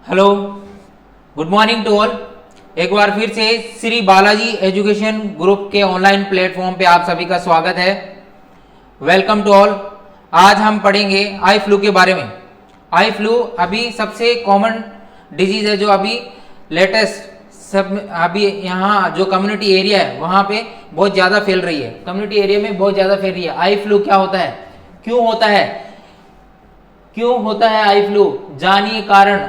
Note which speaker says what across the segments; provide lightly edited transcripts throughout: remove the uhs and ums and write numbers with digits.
Speaker 1: Hello, good morning to all. एक बार फिर से श्री बालाजी एजुकेशन ग्रुप के ऑनलाइन प्लेटफॉर्म पे आप सभी का स्वागत है। Welcome to all. आज हम पढ़ेंगे आई फ्लू के बारे में। आई फ्लू अभी सबसे कॉमन डिजीज है जो अभी लेटेस्ट सब अभी यहाँ जो कम्युनिटी एरिया है वहाँ पे बहुत ज़्यादा फैल रही है। कम्युनिटी एरिया में बहुत ज़्यादा फैल रही है। आई फ्लू क्या होता है, क्यों होता है, क्यों होता है आई फ्लू, जानिए कारण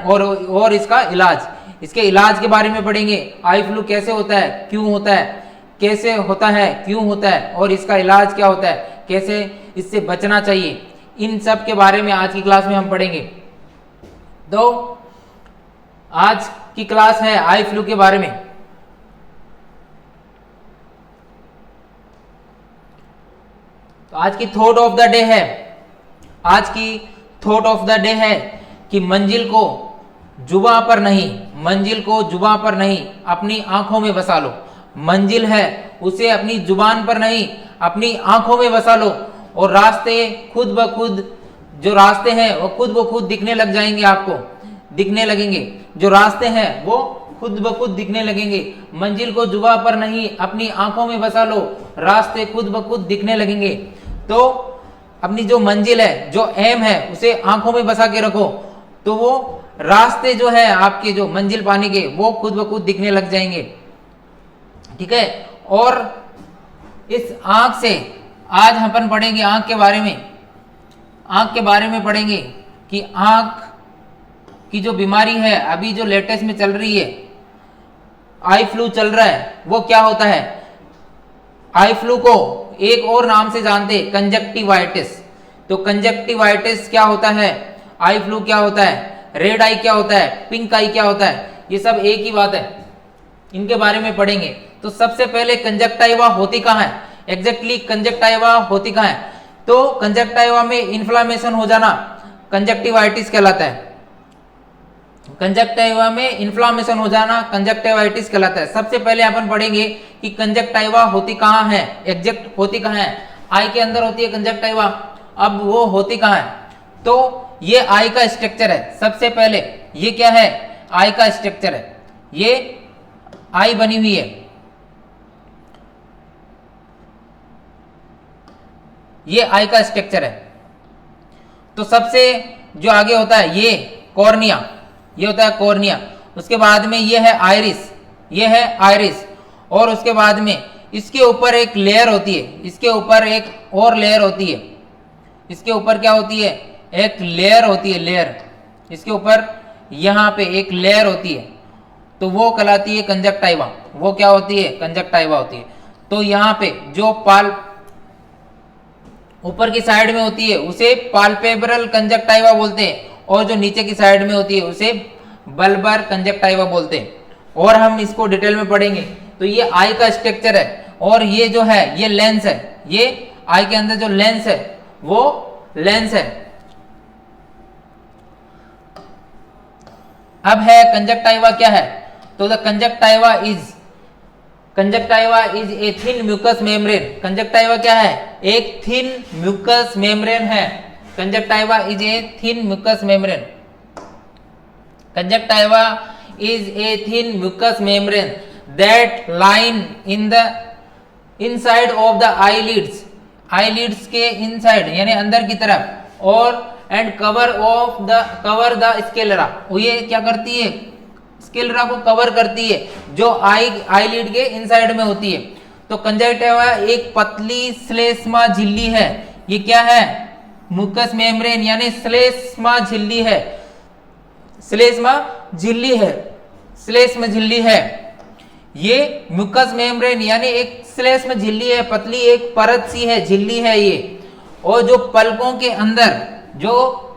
Speaker 1: और इसका इलाज। इसके इलाज के बारे में पढ़ेंगे। आई फ्लू कैसे होता है, क्यों होता है, कैसे होता है, क्यों होता है और इसका इलाज क्या होता है, कैसे इससे बचना चाहिए, इन सब के बारे में आज की क्लास में हम पढ़ेंगे। तो आज की क्लास है आई फ्लू के बारे में। तो आज की थॉट ऑफ द डे है, आज की थॉट ऑफ द डे है कि मंजिल को जुबां पर नहीं, मंजिल को जुबां पर नहीं अपनी आंखों में बसा लो। मंजिल है उसे अपनी जुबान पर नहीं अपनी आंखों में बसा लो और रास्ते खुद ब खुद, जो रास्ते हैं वो खुद ब खुद दिखने लग जाएंगे, आपको दिखने लगेंगे। जो रास्ते हैं वो खुद ब खुद दिखने लगेंगे। मंजिल को जुबां पर नहीं अपनी आंखों में बसा लो, रास्ते खुद ब खुद दिखने लगेंगे। तो अपनी जो मंजिल है, जो एम है, उसे आंखों में बसा के रखो तो वो रास्ते जो है आपके, जो मंजिल पाने के, वो खुद ब खुद दिखने लग जाएंगे। ठीक है। और इस आंख से आज अपन पढ़ेंगे आंख के बारे में। आंख के बारे में पढ़ेंगे कि आंख की जो बीमारी है अभी जो लेटेस्ट में चल रही है, आई फ्लू चल रहा है, वो क्या होता है। आई फ्लू को एक और नाम से जानते हैं, कंजक्टिवाइटिस। तो कंजक्टिवाइटिस क्या होता है, आई फ्लू क्या होता है, रेड आई क्या होता है, पिंक आई क्या होता है, ये सब एक ही बात है। इनके बारे में पढ़ेंगे। तो सबसे पहले कंजक्टाइवा होती कहाँ है, एग्जैक्टली कंजक्टाइवा होती कहाँ है। तो कंजक्टाइवा में इन्फ्लामेशन हो जाना कंजक्टिवाइटिस कहलाता है। कंजक्टाइवा में इन्फ्लामेशन हो जाना कंजक्टिवाइटिस कहलाता है। सबसे पहले अपन पढ़ेंगे कि कंजक्टाइवा होती कहाँ है, एग्जैक्ट होती कहाँ है। आई के अंदर होती है कंजक्टाइवा, अब वो होती कहाँ है। तो ये आई का स्ट्रक्चर है। सबसे पहले ये क्या है, आई का स्ट्रक्चर है। ये आई बनी हुई है, ये आई का स्ट्रक्चर है। तो सबसे जो आगे होता है ये कॉर्निया, ये होता है कॉर्निया। उसके बाद में ये है आइरिस, ये है आइरिस। और उसके बाद में इसके ऊपर एक लेयर होती है, इसके ऊपर एक और लेयर होती है। इसके ऊपर क्या होती है, एक लेयर होती है, लेयर। इसके ऊपर यहाँ पे एक लेयर होती है, तो वो कहलाती है कंजक्टाइवा। वो क्या होती है, कंजक्टाइवा होती है। तो यहाँ पे जो ऊपर की साइड में होती है उसे पाल्पेब्रल कंजक्टाइवा बोलते हैं, और जो नीचे की साइड में होती है उसे बल्बर कंजक्टाइवा बोलते हैं। और हम इसको डिटेल में पढ़ेंगे। तो ये आई का स्ट्रक्चर है, और ये जो है ये लेंस है। ये आई के अंदर जो लेंस है वो लेंस है। अब है कंजक्टाइवा क्या है। तो the conjunctiva is a thin mucus membrane. Conjunctiva क्या है, एक थिन म्यूकस मेम्ब्रेन है। Conjunctiva is a thin mucus membrane. Conjunctiva is a thin mucus membrane that line in the inside of the eyelids, eyelids के inside यानी अंदर की तरफ, और एंड कवर द स्केलेरा। ये क्या करती है, स्केलेरा को कवर करती है, जो आईलिड के इनसाइड में होती है। तो कंजक्टिवा एक पतली श्लेष्मा झिल्ली है। ये क्या है, म्यूकस मेम्ब्रेन यानी श्लेष्मा झिल्ली है, श्लेष्मा झिल्ली है, श्लेष्म झिल्ली है। ये म्यूकस मेम्ब्रेन यानी एक श्लेष्म झिल्ली है, पतली एक परत सी है, झिल्ली है ये। और जो पलकों के अंदर, जो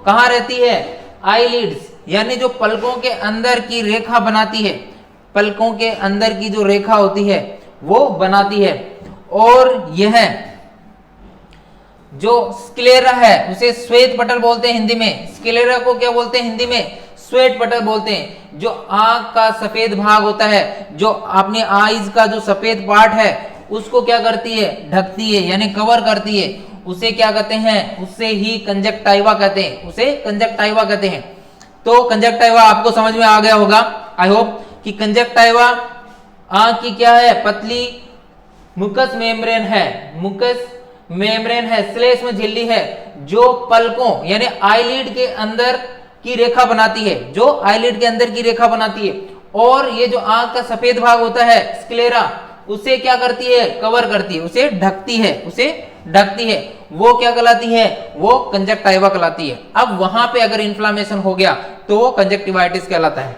Speaker 1: कहाँ रहती है, आईलिड्स यानी जो पलकों के अंदर की रेखा बनाती है, पलकों के अंदर की जो रेखा होती है वो बनाती है। और यह जो स्क्लेरा है उसे श्वेत पटल बोलते हैं हिंदी में। स्क्लेरा को क्या बोलते हैं हिंदी में, श्वेत पटल बोलते हैं। जो आंख का सफेद भाग होता है, जो अपने आईज का जो सफेद पार्ट है उसको क्या करती है, ढकती है यानी कवर करती है। उसे क्या कहते हैं, उससे ही कंजक्टाइवा कहते हैं, उसे कंजक्टाइवा कहते हैं। तो कंजक्टिवा आपको समझ में आ गया होगा आई होप कि कंजक्टिवा आंख की क्या है, पतली मुकस मेम्ब्रेन है, मुकस मेम्ब्रेन है, श्लेष्म झिल्ली है जो पलकों यानी आईलिड के अंदर की रेखा बनाती है, जो आईलिड के अंदर की रेखा बनाती है। और ये जो आंख का सफेद भाग होता है स्क्लेरा, उसे क्या करती है, कवर करती है, उसे ढकती है, उसे ढकती है। वो क्या कहलाती है, वो कंजक्टिवा कहलाती है। अब वहां पे अगर इन्फ्लामेशन हो गया तो वो कंजक्टिवाइटिस कहलाता है।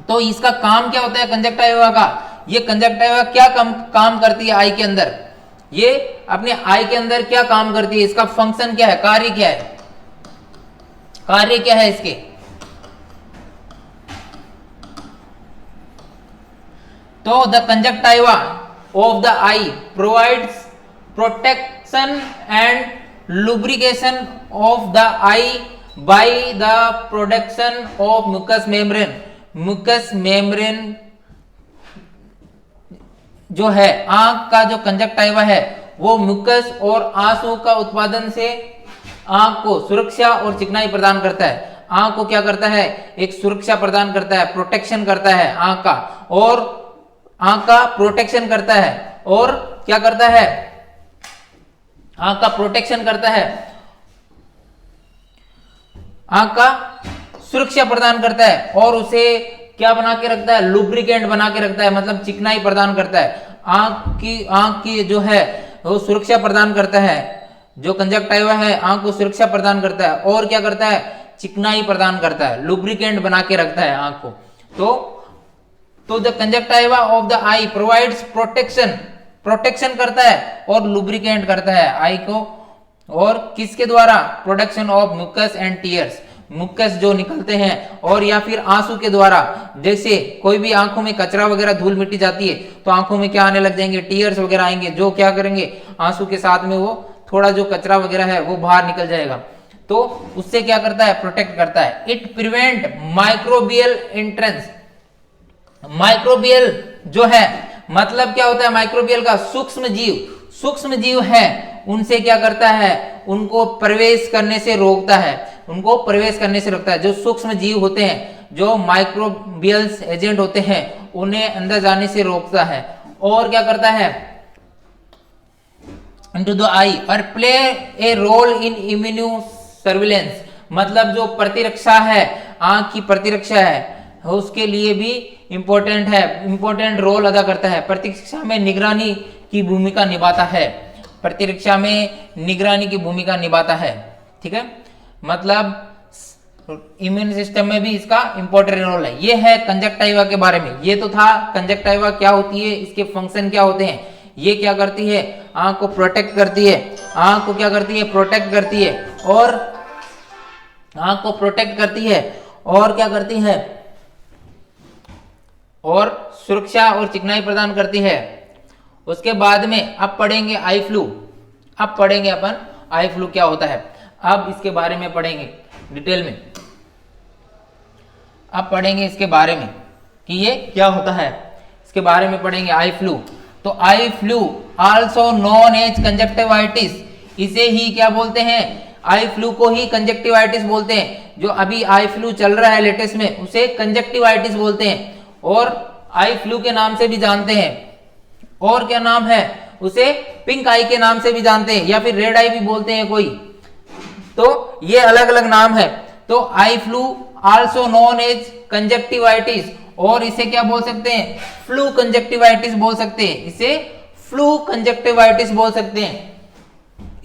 Speaker 1: तो इसका काम क्या होता है कंजक्टिवा का, ये कंजक्टिवा क्या काम करती है आई के अंदर, ये अपने आई के अंदर क्या काम करती है, इसका फंक्शन क्या है, कार्य क्या है, कार्य क्या है इसके। तो the conjunctiva of the eye provides protection and lubrication of the eye by the production of mucus membrane. Mucus membrane जो है, आंख का जो कंजक्टिवा है वो म्यूकस और आंसू का उत्पादन से आंख को सुरक्षा और चिकनाई प्रदान करता है। आंख को क्या करता है, एक सुरक्षा प्रदान करता है, प्रोटेक्शन करता है आंख का, और आंख का प्रोटेक्शन करता है, और क्या करता है, आंख का प्रोटेक्शन करता है, आंख का सुरक्षा प्रदान करता है, और उसे क्या बना के रखता है, लुब्रिकेंट बना के रखता है, मतलब चिकनाई प्रदान करता है। आंख की जो है वो सुरक्षा प्रदान करता है, जो कंजक्टिवा है आंख को सुरक्षा प्रदान करता है, और क्या करता है, चिकनाई प्रदान करता है, लुब्रिकेंट बना के रखता है आंख को। तो the conjunctiva of the eye provides protection करता है और लुब्रिकेंट करता है आई को, और किसके द्वारा, production of mucus and tears, mucus जो निकलते हैं, और या फिर आंसू के द्वारा। जैसे कोई भी आंखों में कचरा वगैरह धूल मिट्टी जाती है तो आंखों में क्या आने लग जाएंगे, टीयर्स वगैरह आएंगे, जो क्या करेंगे, आंसू के साथ में वो थोड़ा जो कचरा वगैरह है वो बाहर निकल जाएगा। तो उससे क्या करता है, प्रोटेक्ट करता है। It prevent microbial entrance. Microbial जो है मतलब क्या होता है, माइक्रोबियल का सूक्ष्म जीव है, उनसे क्या करता है, उनको प्रवेश करने से रोकता है, उनको प्रवेश करने से रोकता है। जो सूक्ष्म जीव होते हैं, जो माइक्रोबियल्स एजेंट होते हैं, उन्हें अंदर जाने से रोकता है। और क्या करता है, इनटू द आई और play a role in immuno surveillance, मतलब जो प्रतिरक्षा है, आंख की प्रतिरक्षा है, उसके लिए भी इंपॉर्टेंट है, इंपॉर्टेंट रोल अदा करता है। प्रतिरक्षा में निगरानी की भूमिका निभाता है, प्रतिरक्षा में निगरानी की भूमिका निभाता है, ठीक है। मतलब इम्यून सिस्टम में भी इसका इंपॉर्टेंट रोल है। ये है कंजक्टिवा के बारे में। ये तो था कंजक्टिवा क्या होती है, इसके फंक्शन क्या होते हैं। ये क्या करती है, आंख को प्रोटेक्ट करती है, आंख को क्या करती है, प्रोटेक्ट करती है, और आंख को प्रोटेक्ट करती है, और क्या करती है, और सुरक्षा और चिकनाई प्रदान करती है। उसके बाद में अब पढ़ेंगे आई फ्लू। अब पढ़ेंगे अपन आई फ्लू क्या होता है, अब इसके बारे में पढ़ेंगे डिटेल में। अब पढ़ेंगे इसके बारे में कि ये क्या होता है, इसके बारे में पढ़ेंगे आई फ्लू। तो eye flu also known as conjunctivitis, इसे ही क्या बोलते हैं, आई फ्लू को ही कंजक्टिवाइटिस बोलते हैं। जो अभी आई फ्लू चल रहा है लेटेस्ट में, उसे कंजक्टिवाइटिस बोलते हैं, और आई फ्लू के नाम से भी जानते हैं। और क्या नाम है, उसे पिंक आई के नाम से भी जानते हैं, या फिर रेड आई भी बोलते हैं कोई। तो ये अलग अलग नाम है। तो eye flu also known as conjunctivitis, और इसे क्या बोल सकते हैं, फ्लू कंजक्टिवाइटिस बोल सकते हैं, इसे फ्लू कंजक्टिवाइटिस बोल सकते हैं।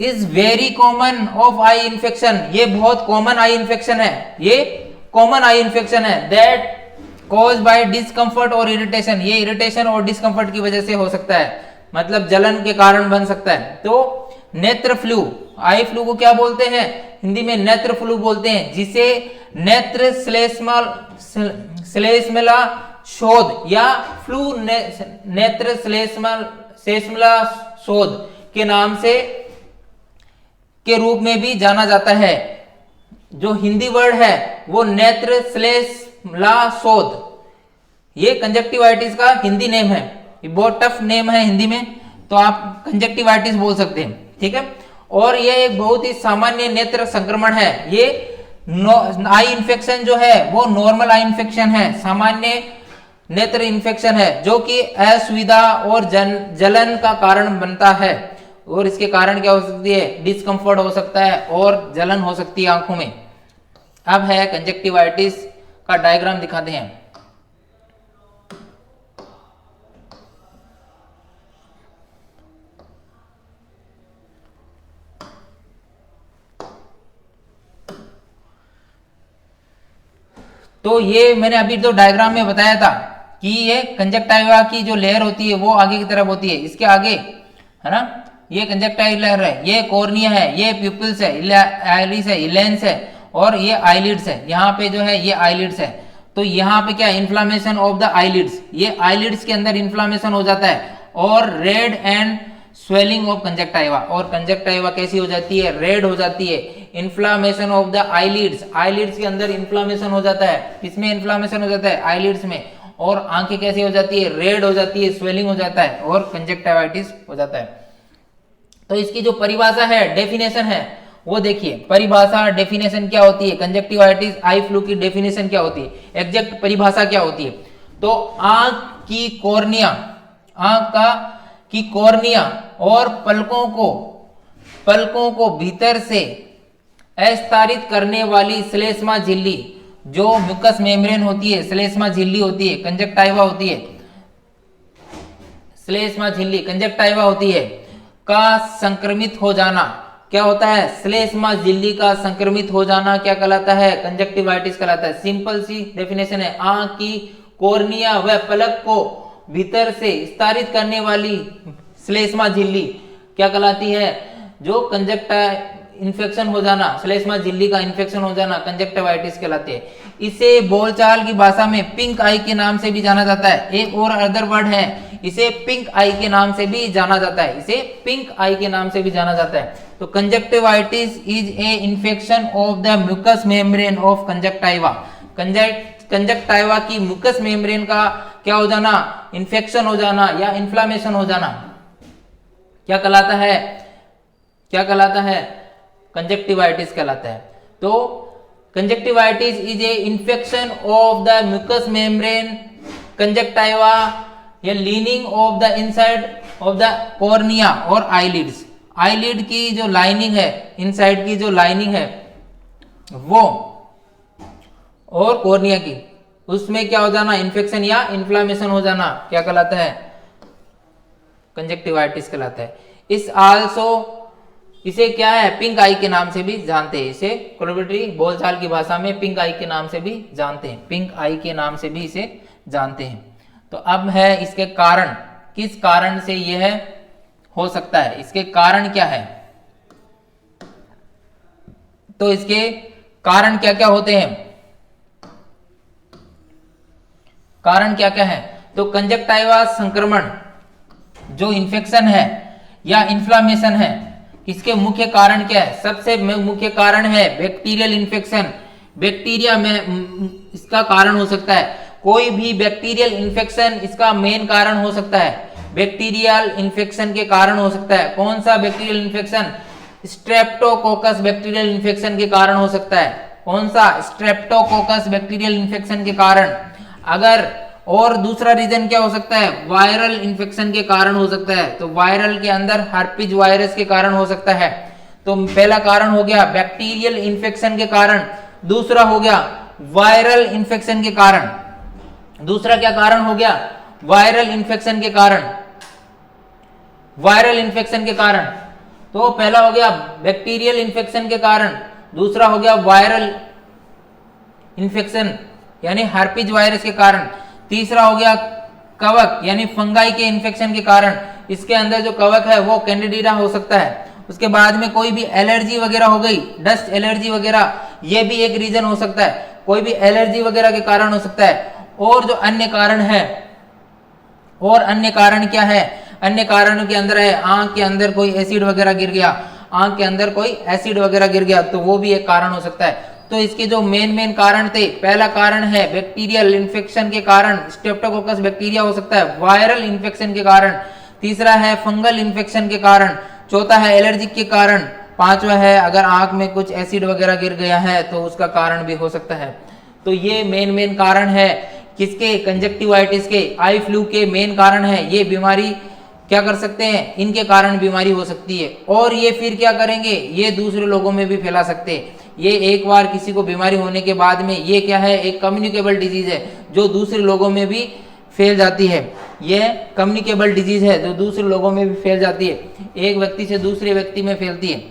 Speaker 1: Is very common of eye infection, ये बहुत कॉमन आई इन्फेक्शन है, ये कॉमन आई इन्फेक्शन है। दैट कॉज बाय डिस्कम्फर्ट और इरिटेशन, ये इरिटेशन और डिस्कम्फर्ट की वजह से हो सकता है, मतलब जलन के कारण बन सकता है। तो नेत्र फ्लू, आई फ्लू को क्या बोलते हैं, हिंदी में नेत्र फ्लू बोलते हैं, जिसे नेत्र श्लेष्मला शोध या फ्लू नेत्र श्लेष्मला शोध के नाम से के रूप में भी जाना जाता है। जो हिंदी वर्ड है वो नेत्र श्लेष्मला शोध, ये कंजक्टिवाइटिस का हिंदी नेम है। ये बहुत टफ नेम है हिंदी में, तो आप कंजक्टिवाइटिस बोल सकते हैं, ठीक है। और ये एक बहुत ही सामान्य नेत्र संक्रमण है। ये आई इन्फेक्शन जो है वो नॉर्मल आई इन्फेक्शन है, सामान्य नेत्र इन्फेक्शन है, जो कि असुविधा और जलन का कारण बनता है। और इसके कारण क्या हो सकती है, डिस्कम्फर्ट हो सकता है और जलन हो सकती है आंखों में। अब है कंजक्टिवाइटिस का डायग्राम दिखाते हैं। तो ये मैंने अभी तो डायग्राम में बताया था कि ये कंजक्टाइवा की जो लेयर होती है वो आगे की तरफ होती है, इसके आगे है ना, ये कंजक्टाइव लेयर है, ये कॉर्निया है, ये प्यूपिल्स है, आइरिस है, लेंस है और ये आईलिड्स है। यहाँ पे जो है ये आईलिड्स है। तो यहाँ पे क्या, इन्फ्लामेशन ऑफ द आईलिड्स, ये आईलिड्स के अंदर इन्फ्लामेशन हो जाता है और red and swelling of conjunctiva, और कंजक्टाइवा कैसी हो जाती है, रेड हो जाती है। Inflammation of the eyelids, eyelids के अंदर इन्फ्लामेशन हो जाता है, किसमें इन्फ्लामेशन हो जाता है, आईलिड्स में, और आंखें कैसी हो जाती है, रेड हो जाती है, स्वेलिंग हो जाता है और कंजक्टिवाइटिस हो जाता है। तो इसकी जो परिभाषा है, डेफिनेशन है, वो देखिए। परिभाषा डेफिनेशन क्या होती है, कंजक्टिवाइटिस आई फ्लू की डेफिनेशन क्या होती है, एग्जैक्ट परिभाषा क्या होती है। तो आंख की कॉर्निया, की कॉर्निया और पलकों को भीतर से अस्तारित करने वाली श्लेष्मा झिल्ली, जो म्यूकस मेम्ब्रेन होती है, श्लेष्मा झिल्ली होती है, कंजक्टाइवा होती है, श्लेष्मा झिल्ली कंजक्टाइवा होती है, का संक्रमित हो जाना क्या होता है, श्लेष्मा झिल्ली का संक्रमित हो जाना क्या कहलाता है, कंजक्टिवाइटिस कहलाता है। सिंपल सी डेफिनेशन है। आंख की कॉर्निया व पलक को भीतर से विस्तारित करने वाली श्लेष्मा झिल्ली क्या कहलाती है, जो इन्फेक्शन हो जाना, श्लेष्मा झिल्ली का इन्फेक्शन हो जाना कंजक्टिवाइटिस कहलाते हैं। इसे बोलचाल की भाषा में पिंक आई के नाम से भी जाना जाता है। एक और अदर वर्ड है, इसे पिंक आई के नाम से भी जाना जाता है, इसे पिंक आई के नाम से भी जाना जाता है। तो conjunctivitis is a infection of the mucus membrane of conjunctiva, conjunctiva की म्यूकस मेम्ब्रेन का क्या हो जाना, इन्फेक्शन हो जाना या इन्फ्लामेशन हो जाना क्या कहलाता है, क्या कहलाता है, कंजक्टिवाइटिस कहलाता है। तो conjunctivitis is a infection of the mucus membrane conjunctiva या lining of the inside of the cornea और आईलिड्स, आईलिड की जो लाइनिंग है, इनसाइड की जो लाइनिंग है वो, और कॉर्निया की, उसमें क्या हो जाना, इन्फेक्शन या इन्फ्लामेशन हो जाना क्या कहलाता है, कंजक्टिवाइटिस कहलाता है। इस आल्सो, इसे क्या है, पिंक आई के नाम से भी जानते हैं, इसे कोलैबोरेटरी बोलचाल की भाषा में पिंक आई के नाम से भी जानते हैं, पिंक आई के नाम से भी इसे जानते हैं। तो अब है इसके कारण, किस कारण से यह हो सकता है, इसके कारण क्या है। तो इसके कारण क्या क्या होते हैं, कारण क्या क्या है। तो कंजक्टाइवा संक्रमण, जो इन्फेक्शन है या इन्फ्लामेशन है, इसके मुख्य कारण क्या है, सबसे मुख्य कारण है बैक्टीरियल इन्फेक्शन, बैक्टीरिया में इसका कारण हो सकता है, कोई भी बैक्टीरियल इन्फेक्शन इसका मेन कारण हो सकता है, बैक्टीरियल इन्फेक्शन के कारण हो सकता है। कौन सा bacterial infection, Streptococcus bacterial infection के कारण हो सकता है, कौन सा, स्ट्रेप्टोकोकस बैक्टीरियल इन्फेक्शन के कारण। अगर और दूसरा रीजन क्या हो सकता है, वायरल इन्फेक्शन के कारण हो सकता है, तो वायरल के अंदर हर्पीज वायरस के कारण हो सकता है। तो पहला कारण हो गया बैक्टीरियल इन्फेक्शन के कारण, दूसरा हो गया वायरल इन्फेक्शन के कारण, दूसरा क्या कारण हो गया, वायरल इन्फेक्शन के कारण, वायरल इन्फेक्शन के कारण। तो पहला हो गया बैक्टीरियल इन्फेक्शन के कारण, दूसरा हो गया वायरल इन्फेक्शन यानी हर्पीज वायरस के कारण, तीसरा हो गया कवक यानी फंगाई के इन्फेक्शन के कारण, इसके अंदर जो कवक है वो कैंडिडिडा हो सकता है। उसके बाद में कोई भी एलर्जी वगैरह हो गई, डस्ट एलर्जी वगैरह, ये भी एक रीजन हो सकता है, कोई भी एलर्जी वगैरह के कारण हो सकता है। और जो अन्य कारण है, और अन्य कारण क्या है, अन्य कारणों के अंदर है आंख के अंदर कोई एसिड वगैरह गिर गया, आंख के अंदर कोई एसिड वगैरह गिर गया, तो वो भी एक कारण हो सकता है। तो इसके जो मेन कारण थे, पहला कारण है बैक्टीरियल इन्फेक्शन के कारण, स्ट्रेप्टोकोकस बैक्टीरिया हो सकता है, वायरल इन्फेक्शन के कारण, तीसरा है फंगल इन्फेक्शन के कारण, चौथा है एलर्जी के कारण, पांचवा है अगर आंख में कुछ एसिड वगैरह गिर गया है तो उसका कारण भी हो सकता है। तो ये मेन कारण है किसके, कंजक्टिवाइटिस के, आई फ्लू के मेन कारण है। ये बीमारी क्या कर सकते हैं, इनके कारण बीमारी हो सकती है। और ये फिर क्या करेंगे, ये दूसरे लोगों में भी फैला सकते हैं। ये एक बार किसी को बीमारी होने के बाद में ये क्या है, एक कम्युनिकेबल डिजीज है जो दूसरे लोगों में भी फैल जाती है। ये कम्युनिकेबल डिजीज है जो दूसरे लोगों में भी फैल जाती है, एक व्यक्ति से दूसरे व्यक्ति में फैलती है।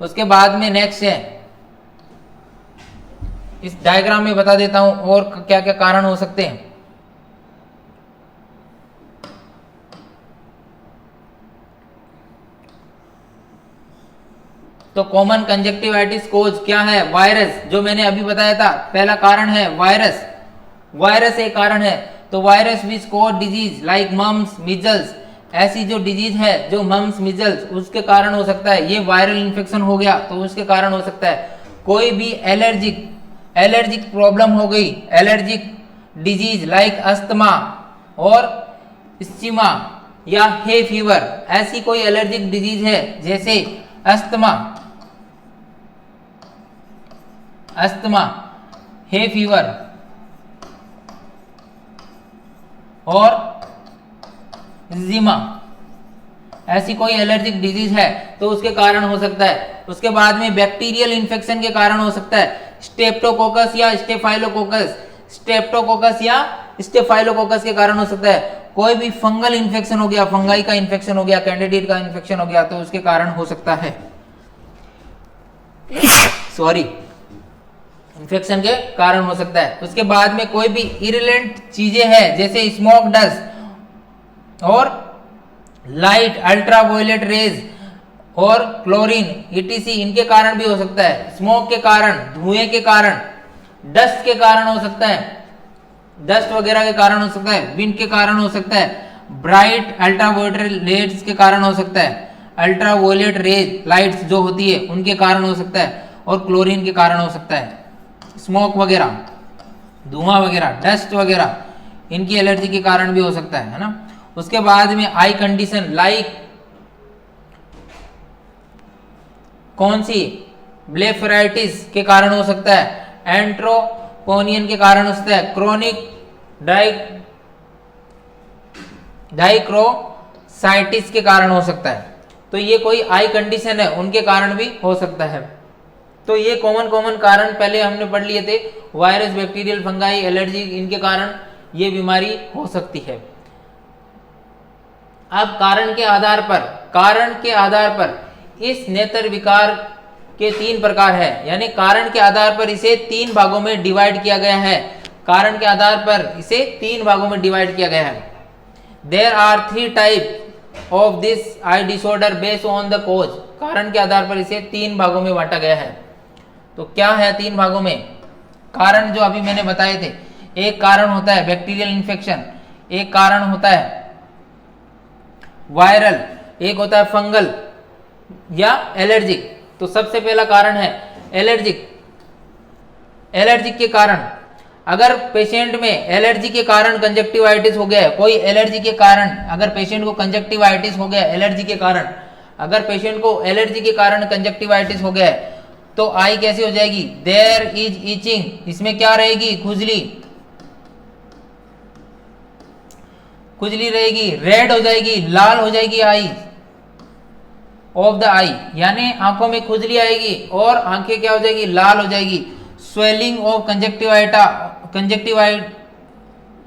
Speaker 1: उसके बाद में नेक्स्ट है, इस डायग्राम में बता देता हूं और क्या क्या कारण हो सकते हैं। तो कॉमन कंजक्टिवाइटिस कोज क्या है, वायरस, जो मैंने अभी बताया था पहला कारण है वायरस। वायरस एक कारण है। तो virus which cause disease like mumps measles, ऐसी जो डिजीज है जो मम्स मिजल्स उसके कारण हो सकता है। ये वायरल इन्फेक्शन हो गया तो उसके कारण हो सकता है। कोई भी एलर्जिक प्रॉब्लम हो गई, एलर्जिक डिजीज लाइक अस्थमा और स्टीमा या हे फीवर, ऐसी कोई एलर्जिक डिजीज है जैसे अस्थमा, हे फीवर और जीमा, ऐसी कोई एलर्जिक डिजीज है तो उसके कारण हो सकता है। उसके बाद में बैक्टीरियल इन्फेक्शन के कारण हो सकता है, स्ट्रेप्टोकोकस या स्टेफाइलोकोकस के कारण हो सकता है। कोई भी फंगल इन्फेक्शन हो गया, फंगाई का इन्फेक्शन हो गया, कैंडिडेट का इन्फेक्शन हो गया तो उसके कारण हो सकता है। इन्फेक्शन के कारण हो सकता है। उसके बाद में कोई भी इरिलेंट चीजें हैं जैसे स्मोक डस्ट और लाइट अल्ट्रावायलेट रेज और क्लोरीन ईटीसी, इनके कारण भी हो सकता है। स्मोक के कारण, धुएं के कारण, डस्ट के कारण हो सकता है, डस्ट वगैरह के कारण हो सकता है, विंड के कारण हो सकता है, ब्राइट अल्ट्रावायलेट रेज के कारण हो सकता है, अल्ट्रावायलेट रेज लाइट्स जो होती है उनके कारण हो सकता है और क्लोरीन के कारण हो सकता है। स्मोक वगैरह, धुआं वगैरह, डस्ट वगैरह, इनकी एलर्जी के कारण भी हो सकता है ना। उसके बाद में आई कंडीशन लाइक कौन सी, ब्लेफराइटिस के कारण हो सकता है, एंट्रोपोनियन के कारण हो सकता है, क्रोनिक डाइक्रोसाइटिस के कारण हो सकता है। तो ये कोई आई कंडीशन है, उनके कारण भी हो सकता है। तो ये कॉमन कारण पहले हमने पढ़ लिए थे, वायरस, बैक्टीरियल, फंगाई, एलर्जी, इनके कारण ये बीमारी हो सकती है। अब कारण के आधार पर इस नेत्र विकार के 3 प्रकार है, यानी कारण के आधार पर इसे 3 भागों में डिवाइड किया गया है। कारण के आधार पर इसे 3 भागों में डिवाइड किया गया है। There are 3 type of this eye disorder based on the cause. कारण के आधार पर इसे 3 भागों में बांटा गया है। तो क्या है 3 भागों में कारण, जो अभी मैंने बताए थे। एक कारण होता है बैक्टीरियल इन्फेक्शन, एक कारण होता है वायरल, एक होता है फंगल या एलर्जिक। तो सबसे पहला कारण है एलर्जिक के कारण। अगर पेशेंट में एलर्जी के कारण कंजक्टिवाइटिस हो गया है, कोई एलर्जी के कारण अगर पेशेंट को कंजक्टिवाइटिस हो गया एलर्जी के कारण, अगर पेशेंट को एलर्जी के कारण कंजक्टिवाइटिस हो गया है तो आई कैसे हो जाएगी, देयर इज इचिंग, इसमें क्या रहेगी, खुजली रहेगी, रेड हो जाएगी, लाल हो जाएगी आई ऑफ द आई, यानी आंखों में खुजली आएगी और आंखें क्या हो जाएगी, लाल हो जाएगी। स्वेलिंग ऑफ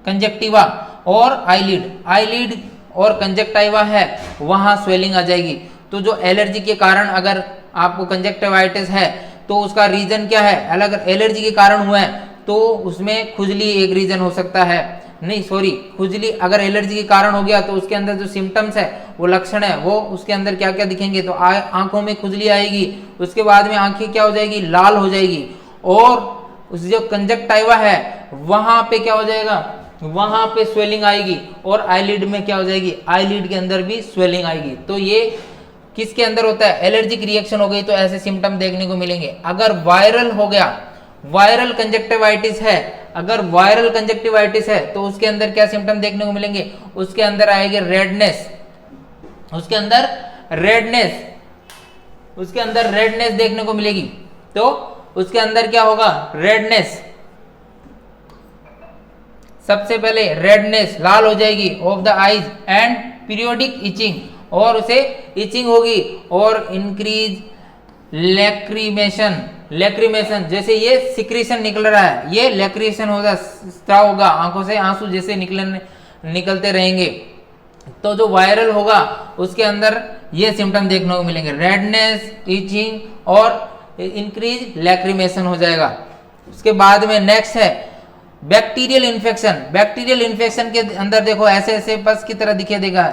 Speaker 1: कंजक्टिवा और आईलिड और कंजक्टिवा है वहां स्वेलिंग आ जाएगी। तो जो एलर्जी के कारण अगर आपको कंजक्टिवाइटिस है तो उसका रीजन क्या है, अलग एलर्जी के कारण हुआ है तो उसमें खुजली एक रीजन हो सकता है। खुजली अगर एलर्जी के कारण हो गया तो उसके अंदर जो सिम्टम्स है, वो लक्षण है, वो उसके अंदर क्या क्या दिखेंगे, तो आंखों में खुजली आएगी, उसके बाद में आंखें क्या हो जाएगी, लाल हो जाएगी, और उस जो कंजक्टिवा है वहां पे क्या हो जाएगा, वहां पे स्वेलिंग आएगी, और आईलिड में क्या हो जाएगी, आईलिड के अंदर भी स्वेलिंग आएगी। तो ये किसके अंदर होता है, एलर्जिक रिएक्शन हो गई तो ऐसे सिम्टम देखने को मिलेंगे। अगर वायरल हो गया, वायरल कंजक्टिवाइटिस है, अगर वायरल कंजक्टिवाइटिस है तो उसके अंदर क्या सिम्टम देखने को मिलेंगे, उसके अंदर आएगी रेडनेस, उसके अंदर रेडनेस देखने को मिलेगी। तो उसके अंदर क्या होगा, रेडनेस, सबसे पहले रेडनेस लाल हो जाएगी of the eyes and periodic itching, और उसे इचिंग होगी, और इंक्रीज लैक्रीमेशन, लैक्रीमेशन जैसे ये सिक्रीशन निकल रहा है, ये लैक्रीशन होगा, स्त्राव होगा, आंखों से आंसू जैसे निकलते रहेंगे। तो जो वायरल होगा उसके अंदर ये सिम्टम देखने को मिलेंगे, रेडनेस, इचिंग और इंक्रीज लैक्रीमेशन हो जाएगा। उसके बाद में नेक्स्ट है बैक्टीरियल इन्फेक्शन। बैक्टीरियल इन्फेक्शन के अंदर देखो ऐसे ऐसे पस की तरह दिखे देगा,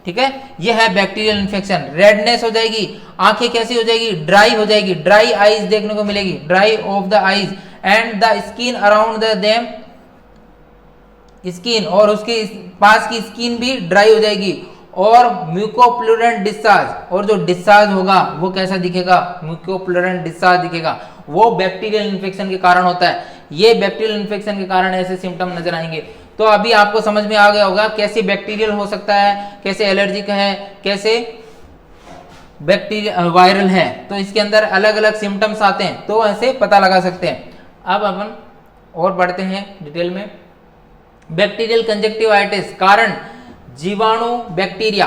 Speaker 1: ठीक है, ये है बैक्टीरियल इन्फेक्शन। रेडनेस हो जाएगी, आंखें कैसी हो जाएगी, ड्राई हो जाएगी, ड्राई आईज देखने को मिलेगी, dry of the eyes and the skin around the them, skin और उसके पास की स्किन भी ड्राई हो जाएगी, और म्यूकोप्लूरेंट डिस्चार्ज, और जो डिस्चार्ज होगा वो कैसा दिखेगा, म्यूकोप्लूरेंट डिस्चार्ज दिखेगा, वो बैक्टीरियल इन्फेक्शन के कारण होता है। ये बैक्टीरियल इन्फेक्शन के कारण ऐसे सिम्टम नजर आएंगे। तो अभी आपको समझ में आ गया होगा कैसे बैक्टीरियल हो सकता है, कैसे एलर्जिक है, कैसे बैक्टीरिया वायरल है। तो इसके अंदर अलग अलग सिम्टम्स आते हैं, तो ऐसे पता लगा सकते हैं। अब अपन और बढ़ते हैं डिटेल में। बैक्टीरियल कंजक्टिवाइटिस, कारण जीवाणु बैक्टीरिया।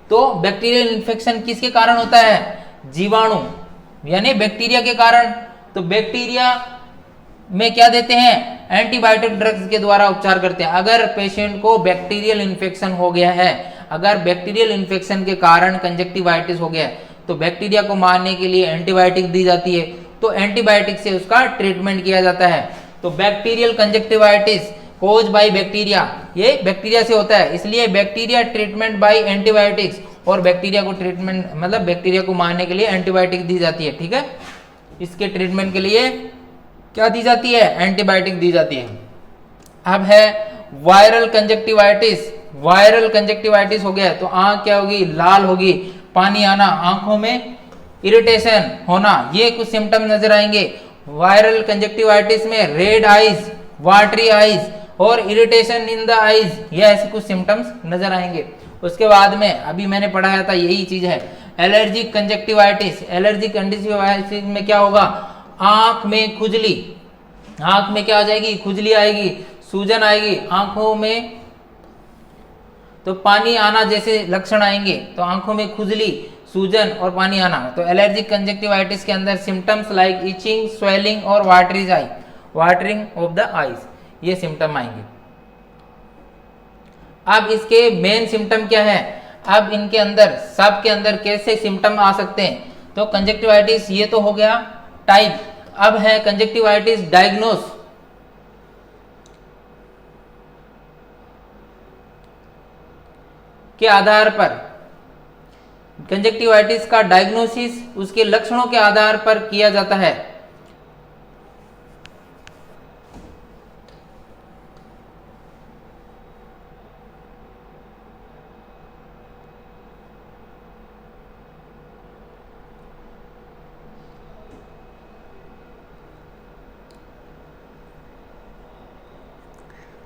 Speaker 1: तो बैक्टीरियल इन्फेक्शन किसके कारण होता है, जीवाणु यानी बैक्टीरिया के कारण। तो बैक्टीरिया में क्या देते हैं, एंटीबायोटिक ड्रग्स के द्वारा उपचार करते हैं। अगर पेशेंट को बैक्टीरियल इन्फेक्शन हो गया है, अगर बैक्टीरियल इन्फेक्शन के कारण कंजक्टिवाइटिस हो गया है, तो बैक्टीरिया को मारने के लिए एंटीबायोटिक दी जाती है, तो एंटीबायोटिक से उसका ट्रीटमेंट किया जाता है। तो bacterial conjunctivitis cause by bacteria, ये बैक्टीरिया से होता है, इसलिए बैक्टीरिया ट्रीटमेंट बाय एंटीबायोटिक्स, और बैक्टीरिया को ट्रीटमेंट मतलब बैक्टीरिया को मारने के लिए एंटीबायोटिक दी जाती है, ठीक है। इसके ट्रीटमेंट के लिए क्या दी जाती है, एंटीबायोटिक दी जाती है। अब है वायरल कंजक्टिवाइटिस। वायरल कंजक्टिवाइटिस हो गया तो आंख क्या होगी, लाल होगी, पानी आना, आंखों में इरिटेशन होना, ये कुछ सिम्टम नजर आएंगे। वायरल कंजक्टिवाइटिस में रेड आईज, वाटरी आईज और इरिटेशन इन द आईज, ये ऐसे कुछ सिम्टम्स नजर आएंगे। उसके बाद में अभी मैंने पढ़ाया था यही चीज है, एलर्जिक कंजक्टिवाइटिस। एलर्जिक कंजक्टिवाइटिस में क्या होगा, आंख में खुजली, आंख में क्या आ जाएगी, खुजली आएगी, सूजन आएगी आंखों में, तो पानी आना जैसे लक्षण आएंगे, तो आंखों में खुजली, सूजन और पानी आना। तो एलर्जिक कंजक्टिवाइटिस के अंदर सिम्टम्स लाइक इचिंग, स्वेलिंग और watering I, watering of the eyes, ये सिम्टम आएंगे। अब इसके मेन सिम्टम क्या है, अब इनके अंदर सब के अंदर कैसे सिम्टम आ सकते हैं। तो कंजक्टिवाइटिस ये तो हो गया टाइप। अब है कंजक्टिवाइटिस डायग्नोस। के आधार पर कंजक्टिवाइटिस का डायग्नोसिस उसके लक्षणों के आधार पर किया जाता है।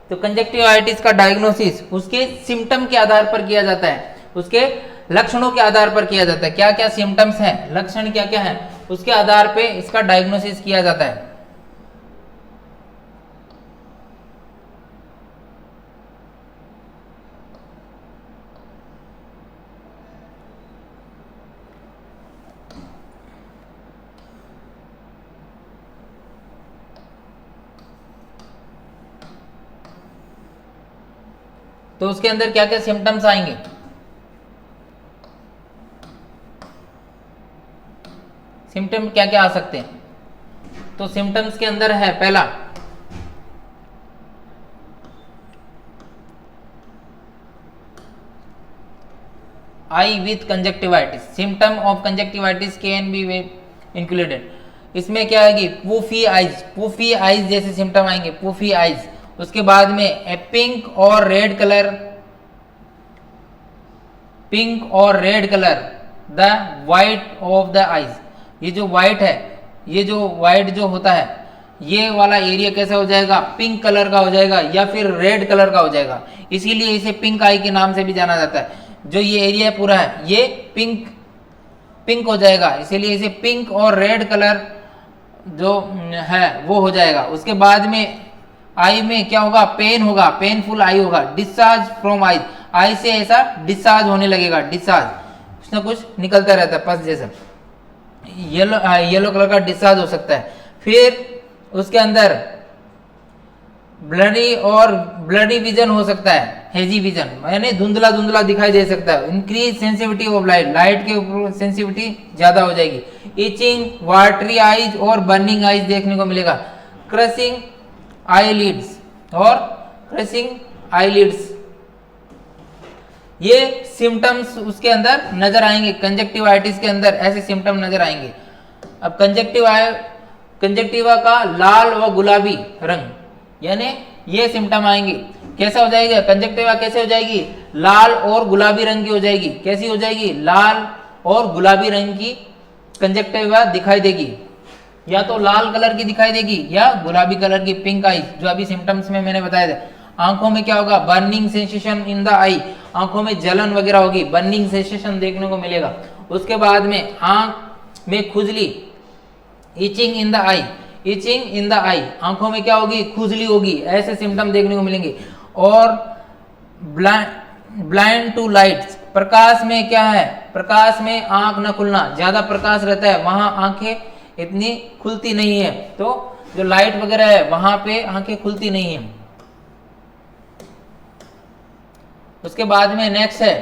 Speaker 1: तो कंजक्टिवाइटिस का डायग्नोसिस उसके सिम्टम के आधार पर किया जाता है, उसके लक्षणों के आधार पर किया जाता है। क्या क्या सिम्टम्स हैं, लक्षण क्या क्या है, उसके आधार पे इसका डायग्नोसिस किया जाता है। तो उसके अंदर क्या क्या सिम्टम्स आएंगे, सिम्टम क्या क्या आ सकते हैं। तो सिम्टम्स के अंदर है पहला आई with conjunctivitis. Symptom of conjunctivitis can be included. इसमें क्या आएगी, पूफी आइज, पूफी आइज जैसे सिम्टम आएंगे, पूफी आइज। उसके बाद में ए पिंक और रेड कलर, पिंक और red colour, the white of the eyes. ये जो वाइट है, ये जो वाइट जो होता है, ये वाला एरिया कैसा हो जाएगा, पिंक कलर का हो जाएगा या फिर रेड कलर का हो जाएगा, इसीलिए इसे पिंक आई के नाम से भी जाना जाता है। जो ये एरिया पूरा है ये पिंक पिंक हो जाएगा, इसीलिए इसे पिंक और रेड कलर जो है वो हो जाएगा। उसके बाद में आई में क्या होगा, पेन होगा, पेनफुल आई होगा, डिस्चार्ज फ्रॉम आई, आई से ऐसा डिस्चार्ज होने लगेगा, डिस्चार्ज कुछ ना कुछ निकलता रहता है पस जैसा, येलो कलर का डिस्चार्ज हो सकता है। फिर उसके अंदर ब्लडी और ब्लडी विजन हो सकता है, हेजी विजन यानी धुंधला धुंधला दिखाई दे सकता है। Increase sensitivity of light, light के ऊपर सेंसिटिविटी ज्यादा हो जाएगी। इचिंग, वाटरी आईज और बर्निंग आईज देखने को मिलेगा। क्रशिंग आईलिड्स और क्रशिंग आईलिड्स, ये सिम्टम्स उसके अंदर नजर आएंगे। कंजक्टिवाइटिस के अंदर ऐसे सिम्टम नजर आएंगे। अब कंजक्टिवा का लाल व गुलाबी रंग, यानी ये सिम्टम आएंगे। कैसा हो जाएगा कंजक्टिवा, कैसे हो जाएगी, लाल और गुलाबी रंग की हो जाएगी। कैसी हो जाएगी, लाल और गुलाबी रंग की कंजक्टिवा दिखाई देगी, या तो लाल कलर की दिखाई देगी या गुलाबी कलर की, पिंक आई, जो अभी सिम्टम्स में मैंने बताया था। आंखों में क्या होगा, burning sensation in the eye, आंखों में जलन वगैरह होगी, बर्निंग सेंसेशन देखने को मिलेगा। उसके बाद में आंख में खुजली, itching in the eye, itching in the eye, आंखों में क्या होगी, खुजली होगी, ऐसे सिम्टम देखने को मिलेंगे। और ब्लाइंड टू लाइट्स, प्रकाश में क्या है, प्रकाश में आंख न खुलना, ज्यादा प्रकाश रहता है वहां आंखें इतनी खुलती नहीं है, तो जो लाइट वगैरह है वहां पे आंखें खुलती नहीं है। उसके बाद में नेक्स्ट है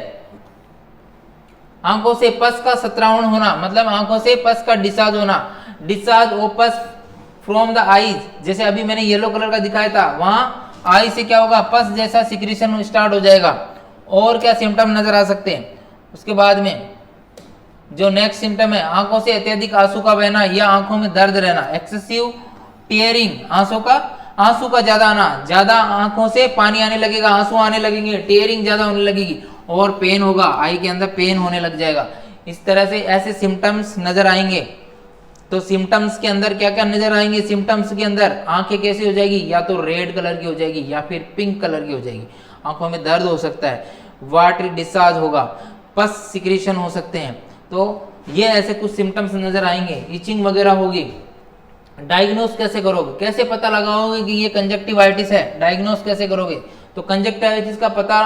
Speaker 1: आंखों से पस का सत्रावण होना, मतलब आंखों से पस का डिस्चार्ज होना। डिस्चार्ज ऑफ पस फ्रॉम द आईज, जैसे अभी मैंने येलो कलर का दिखाया था, वहां आई से क्या होगा, पस जैसा सिक्रीशन स्टार्ट हो जाएगा। और क्या सिम्टम नजर आ सकते हैं। उसके बाद में जो नेक्स्ट सिम्टम है, आंखों से अत्यधिक आंसू का बहना या आंखों में दर्द रहना। एक्सेसिव टीयरिंग, आंसू का ज्यादा आना, ज्यादा आंखों से पानी आने लगेगा, आंसू आने लगेंगे, टीयरिंग ज्यादा होने लगेगी। और पेन होगा, आई के अंदर पेन होने लग जाएगा। इस तरह से ऐसे सिम्टम्स नजर आएंगे। तो सिम्टम्स के अंदर क्या क्या नजर आएंगे, सिम्टम्स के अंदर आंखें कैसी हो जाएगी, या तो रेड कलर की हो जाएगी या फिर पिंक कलर की हो जाएगी। आंखों में दर्द हो सकता है, वाटरी डिस्चार्ज होगा, पस सिक्रीशन हो सकते हैं। तो ये ऐसे कुछ सिम्टम्स नजर आएंगे, इचिंग वगैरह होगी। डायग्नोस कैसे करोगे, कैसे पता लगाओगे कि ये कंजक्टिवाइटिस है, डायग्नोस कैसे करोगे। तो कंजक्टिवाइटिस का पता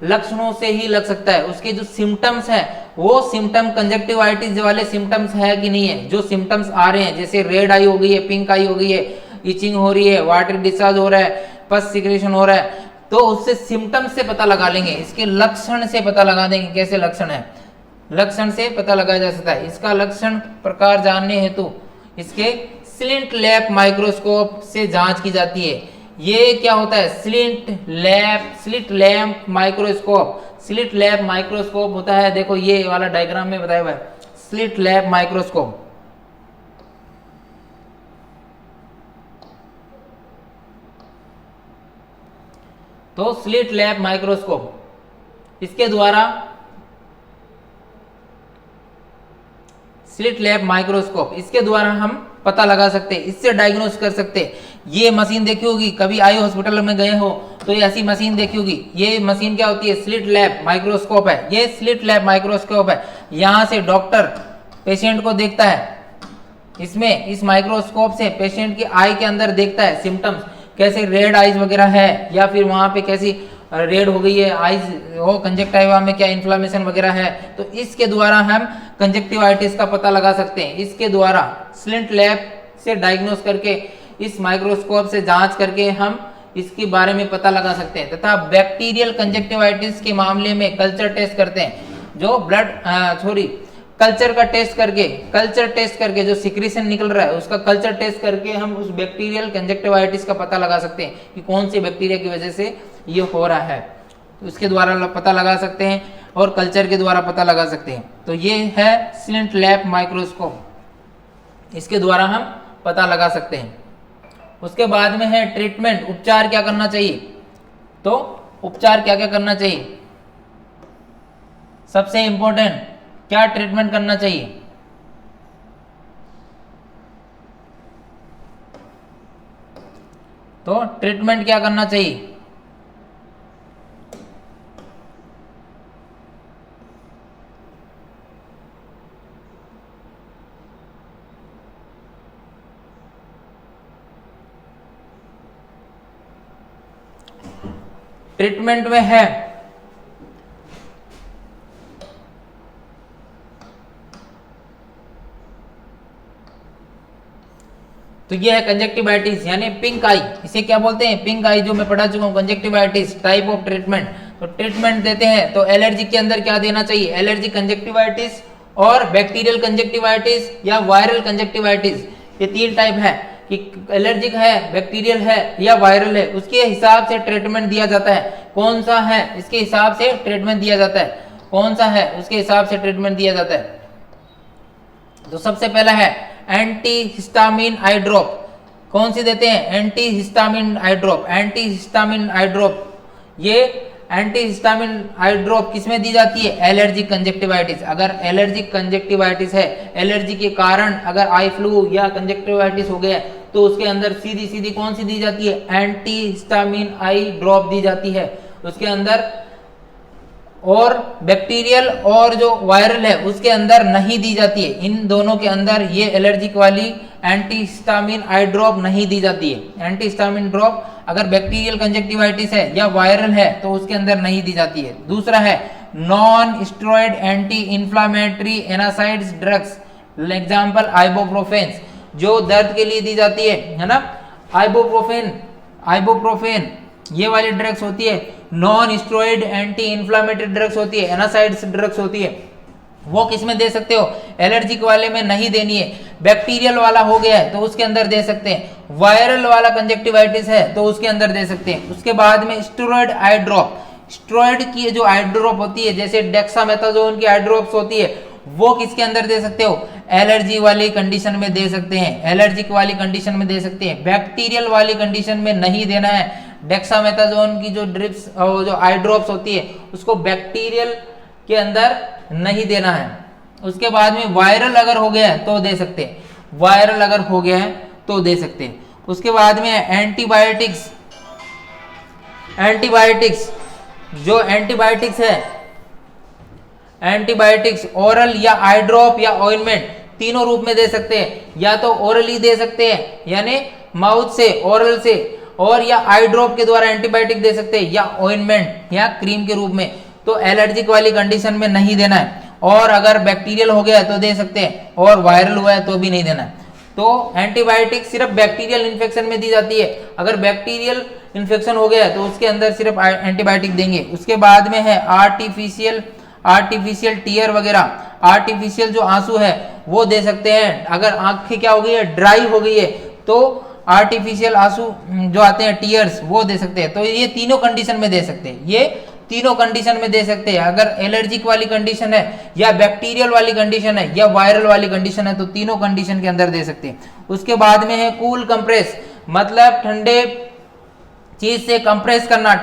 Speaker 1: लक्षणों से ही लग सकता है। उसके जो सिम्टम्स है वो सिम्टम कंजक्टिवाइटिस वाले सिम्टम्स है कि नहीं है। जो सिम्टम्स आ रहे हैं, जैसे रेड आई हो गई है, पिंक आई हो गई है, इचिंग हो रही है, वाटर डिस्चार्ज हो रहा है, पस सिक्रेशन हो रहा है, तो उससे सिम्टम्स से पता लगा लेंगे। इसके लक्षण से पता लगा देंगे कैसे लक्षण है, लक्षण से पता लगाया जा सकता है। इसका लक्षण प्रकार जानने हेतु इसके स्लिट लैम्प माइक्रोस्कोप से जांच की जाती है। ये क्या होता है, slit lamp microscope, slit lamp microscope होता है। देखो ये वाला डायग्राम में बताया हुआ है, स्लिट लैम्प माइक्रोस्कोप। तो स्लिट लैम्प माइक्रोस्कोप, इसके द्वारा स्लिट लैम्प माइक्रोस्कोप, इसके द्वारा हम पता लगा सकते हैं, इससे डायग्नोस कर सकते हैं। ये मशीन देखी होगी, कभी आई हॉस्पिटल में गए हो तो ये ऐसी मशीन देखी होगी। ये मशीन क्या होती है, स्लिट लैम्प माइक्रोस्कोप है। ये स्लिट लैम्प माइक्रोस्कोप है, यहाँ से डॉक्टर पेशेंट को देखता है। इसमें इस माइक्रोस्कोप से पेशेंट की आई के अंदर देखता है सिम्टम्स, कैसे रेड आईज वगैरह है या फिर वहां पे कैसी रेड हो गई है आईज, हो कंजक्टिवा में क्या इन्फ्लामेशन वगैरह है। तो इसके द्वारा हम कंजक्टिवाइटिस का पता लगा सकते हैं। इसके द्वारा स्लिट लैम्प से डायग्नोस करके, इस माइक्रोस्कोप से जांच करके हम इसके बारे में पता लगा सकते हैं। तथा बैक्टीरियल कंजक्टिवाइटिस के मामले में कल्चर टेस्ट करते हैं, जो कल्चर टेस्ट करके जो सिक्रीशन निकल रहा है उसका कल्चर टेस्ट करके हम उस बैक्टीरियल कंजक्टिवाइटिस का पता लगा सकते हैं कि कौन सी बैक्टीरिया की वजह से ये हो रहा है। तो इसके द्वारा पता लगा सकते हैं और कल्चर के द्वारा पता लगा सकते हैं। तो ये है स्लिट लैम्प माइक्रोस्कोप, इसके द्वारा हम पता लगा सकते हैं। उसके बाद में है ट्रीटमेंट, उपचार क्या करना चाहिए। तो उपचार क्या क्या करना चाहिए, सबसे इंपॉर्टेंट क्या ट्रीटमेंट करना चाहिए। तो ट्रीटमेंट क्या करना चाहिए, ट्रीटमेंट में है, तो ये है कंजक्टिवाइटिस यानी पिंक आई। इसे क्या बोलते हैं? पिंक आई, जो मैं पढ़ा चुका हूं। कंजक्टिवाइटिस टाइप ऑफ ट्रीटमेंट, तो ट्रीटमेंट देते हैं तो एलर्जी के अंदर क्या देना चाहिए? एलर्जी कंजक्टिवाइटिस और बैक्टीरियल कंजक्टिवाइटिस या वायरल कंजक्टिवाइटिस, ये तीन टाइप है कि एलर्जिक है, बैक्टीरियल है या वायरल है, उसके हिसाब से ट्रीटमेंट दिया जाता है। कौन सा है इसके हिसाब से ट्रीटमेंट दिया जाता है, कौन सा है उसके हिसाब से ट्रीटमेंट दिया जाता है। तो सबसे पहला है एंटी हिस्टामिन आई ड्रॉप। कौन सी देते हैं? एंटी हिस्टामिन आई ड्रॉप। एंटी हिस्टामिन आई ड्रॉप, ये एंटी हिस्टामिन आई ड्रॉप किसमें दी जाती है? Allergic conjunctivitis. अगर एलर्जिक कंजक्टिवाइटिस है, एलर्जी के कारण अगर आई फ्लू या कंजक्टिवाइटिस हो गया तो उसके अंदर सीधी सीधी कौन सी दी जाती है? एंटी हिस्टामिन आई ड्रॉप दी जाती है उसके अंदर। और बैक्टीरियल और जो वायरल है उसके अंदर नहीं दी जाती है। इन दोनों के अंदर ये एलर्जिक वाली एंटी हिस्टामिन आई ड्रॉप नहीं दी जाती है। एंटी हिस्टामिन ड्रॉप अगर बैक्टीरियल कंजक्टिवाइटिस है या वायरल है तो उसके अंदर नहीं दी जाती है। दूसरा है non steroid anti inflammatory NSAIDs drugs, example ibuprofen, जो दर्द के लिए दी जाती है ना। आइबुप्रोफेन ये वाली ड्रग्स होती है, non steroid anti inflammatory drugs होती है, एनासाइड्स ड्रग्स होती है। वो किस में दे सकते हो? एलर्जिक वाले में नहीं देनी है। बैक्टीरियल वाला हो गया है तो उसके अंदर दे सकते हैं। वायरल वाला कंजक्टिवाइटिस है तो उसके अंदर दे सकते हैं। उसके बाद में स्टेरॉइड आई ड्रॉप, स्टेरॉइड की जो आई ड्रॉप होती है जैसे डेक्सामेथासोन की आई ड्रॉप्स होती है, वो किसके अंदर दे सकते हो? एलर्जी वाली कंडीशन में दे सकते हैं, एलर्जिक वाली कंडीशन में दे सकते हैं। बैक्टीरियल वाली कंडीशन में नहीं देना है। डेक्सामेथासोन की जो ड्रिप्स और जो आई ड्रॉप्स होती है उसको बैक्टीरियल के अंदर नहीं देना है। उसके बाद में वायरल अगर हो गया है तो दे सकते हैं, वायरल अगर हो गया है तो दे सकते हैं। उसके बाद में एंटीबायोटिक्स, एंटीबायोटिक्स जो एंटीबायोटिक्स है, एंटीबायोटिक्स ओरल या आई ड्रॉप या ऑइंटमेंट तीनों रूप में दे सकते हैं। या तो ओरली दे सकते हैं यानी माउथ से, ओरल से, और या आई ड्रॉप के द्वारा एंटीबायोटिक दे सकते हैं, या ऑइंटमेंट या क्रीम के रूप में। तो एलर्जिक वाली कंडीशन में नहीं देना है। और अगर बैक्टीरियल हो गया तो दे सकते हैं, और वायरल हुआ है तो भी नहीं देना है। तो एंटीबायोटिक सिर्फ बैक्टीरियल इन्फेक्शन में दी जाती है। अगर बैक्टीरियल इन्फेक्शन हो गया तो उसके अंदर सिर्फ एंटीबायोटिक देंगे। उसके बाद में है आर्टिफिशियल टीयर वगैरह, आर्टिफिशियल जो आंसू है वो दे सकते हैं। अगर आंखें क्या हो गई है? ड्राई हो गई है तो आर्टिफिशियल आंसू जो आते हैं टीयर्स वो दे सकते हैं। तो ये तीनों कंडीशन में दे सकते हैं, ये तीनों कंडीशन में दे सकते हैं। अगर एलर्जिक वाली कंडीशन है या बैक्टीरियल वाली कंडीशन है या वायरल वाली कंडीशन है तो तीनों कंडीशन के अंदर दे सकते हैं। उसके बाद में है कूल कंप्रेस, मतलब ठंडे चीज से कंप्रेस करना,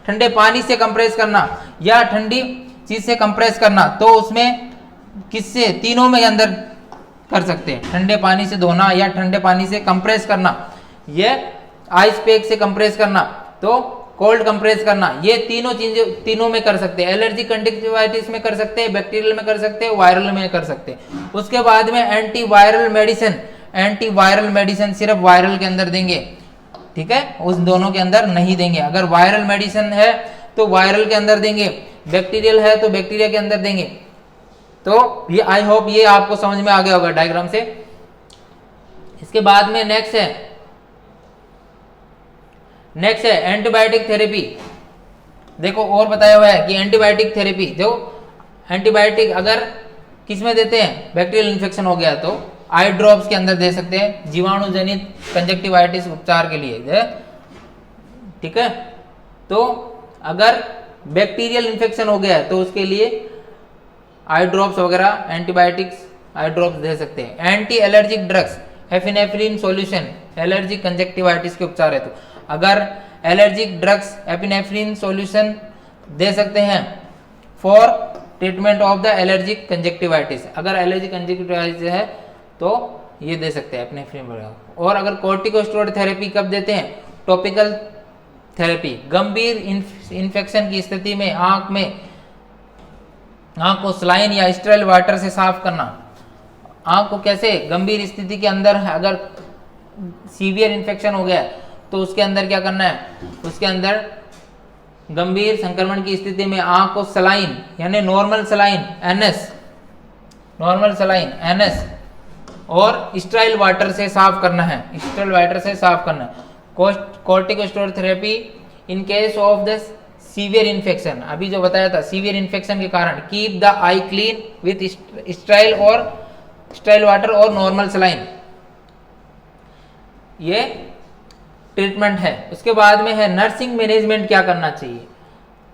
Speaker 1: ठंडे पानी से कंप्रेस करना या ठंडी चीज से कंप्रेस करना। तो उसमें किससे? तीनों में अंदर कर सकते हैं। ठंडे पानी से धोना या ठंडे पानी से कंप्रेस करना, ये आइस पैक से कंप्रेस करना, तो कोल्ड कंप्रेस करना, ये तीनों चीजें तीनों में कर सकते हैं। एलर्जी कंजक्टिवाइटिस में कर सकते हैं, बैक्टीरियल में कर सकते हैं, वायरल में कर सकते हैं। उसके बाद में एंटीवायरल मेडिसिन, एंटीवायरल मेडिसिन सिर्फ वायरल के अंदर देंगे, ठीक है, उस दोनों के अंदर नहीं देंगे। अगर वायरल मेडिसिन है तो वायरल के अंदर देंगे, बैक्टीरियल है तो बैक्टीरिया के अंदर देंगे। तो ये आई होप ये आपको समझ में आ गया होगा डायग्राम से। इसके बाद में नेक्स्ट है एंटीबायोटिक थेरेपी। देखो और बताया हुआ है कि एंटीबायोटिक थेरेपी, जो एंटीबायोटिक अगर किस में देते हैं? बैक्टीरियल इन्फेक्शन हो गया तो आई ड्रॉप्स के अंदर दे सकते हैं, जीवाणु जनित कंजक्टिवाइटिस उपचार के लिए, ठीक है। तो अगर बैक्टीरियल इन्फेक्शन हो गया है तो उसके लिए आई ड्रॉप्स वगैरह एंटीबायोटिक्स आई ड्रॉप्स दे सकते हैं। Anti allergic drugs, epinephrine solution, allergic conjunctivitis के उपचार है। तो अगर एलर्जिक ड्रग्स एपिनेफ्रिन सॉल्यूशन दे सकते हैं for treatment of the allergic conjunctivitis. अगर एलर्जिक कंजक्टिवाइटिस है तो ये दे सकते हैं एपिनेफ्रिन वगैरह। और अगर कॉर्टिकोस्टेरॉइड थेरेपी कब देते हैं? टॉपिकल थेरेपी, गंभीर इन्फेक्शन की स्थिति में आंख को सलाइन या स्टेराइल वाटर से साफ करना। आंख को कैसे? गंभीर स्थिति के अंदर अगर सीवियर इन्फेक्शन हो गया तो उसके अंदर क्या करना है? उसके अंदर गंभीर संक्रमण की स्थिति में आंख को सलाइन यानी नॉर्मल सलाइन एनएस और स्टेराइल वाटर से साफ करना है, corticosteroid therapy in case of the severe infection, अभी जो बताया था सीवियर इन्फेक्शन के कारण, keep the I clean with sterile water और नॉर्मल सलाइन, ये ट्रीटमेंट है। उसके बाद में है नर्सिंग मैनेजमेंट क्या करना चाहिए।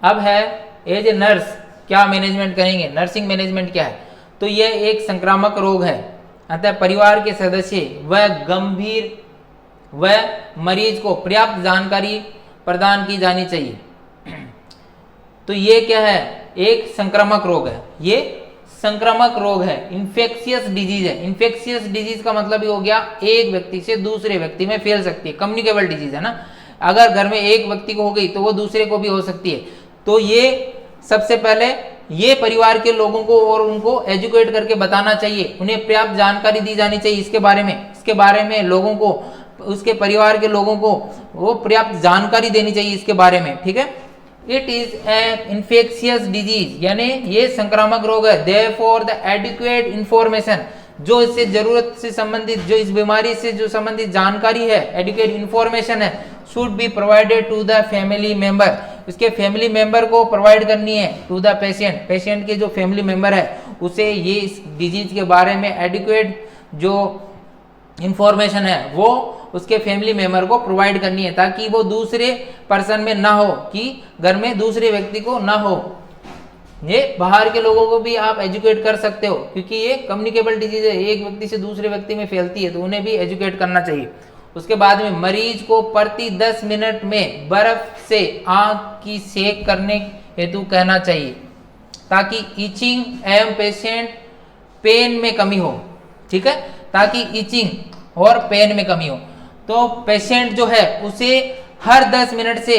Speaker 1: अब है एज ए नर्स क्या मैनेजमेंट करेंगे, नर्सिंग मैनेजमेंट क्या है, तो ये एक संक्रामक रोग है, अतः परिवार के सदस्य व मरीज को पर्याप्त जानकारी प्रदान की जानी चाहिए। तो ये क्या है, एक संक्रामक रोग है, ये संक्रामक रोग है, इन्फेक्शियस डिजीज है। इन्फेक्शियस डिजीज का मतलब ये हो गया एक व्यक्ति से दूसरे व्यक्ति में फैल सकती है, कम्युनिकेबल डिजीज है ना, अगर घर में एक व्यक्ति को हो गई तो वो दूसरे को भी हो सकती है। तो ये सबसे पहले ये परिवार के लोगों को और उनको एजुकेट करके बताना चाहिए, उन्हें पर्याप्त जानकारी दी जानी चाहिए इसके बारे में लोगों को, उसके परिवार के लोगों को वो पर्याप्त जानकारी देनी चाहिए इसके बारे में, ठीक है। It is a infectious disease यानी ये संक्रामक रोग है, देयरफॉर द एडिक्वेट इंफॉर्मेशन, जो इससे जरूरत से संबंधित, जो इस बीमारी से जो संबंधित जानकारी है, एडिक्वेट इंफॉर्मेशन है, should be provided to the family member, उसके फैमिली मेंबर को प्रोवाइड करनी है, टू द पेशेंट के जो फैमिली मेंबर है उसे ये इस डिजीज के बारे में एडिक्वेट जो इंफॉर्मेशन है वो उसके फैमिली मेंबर को प्रोवाइड करनी है, ताकि वो दूसरे पर्सन में ना हो, कि घर में दूसरे व्यक्ति को ना हो। ये बाहर के लोगों को भी आप एजुकेट कर सकते हो, क्योंकि ये कम्युनिकेबल डिजीज है, एक व्यक्ति से दूसरे व्यक्ति में फैलती है, तो उन्हें भी एजुकेट करना चाहिए। उसके बाद में मरीज को प्रति 10 मिनट में बर्फ से आंख की सेक करने हेतु कहना चाहिए, ताकि इचिंग एवं पेशेंट पेन में कमी हो, ठीक है, ताकि इचिंग और पेन में कमी हो। तो पेशेंट जो है उसे हर 10 मिनट से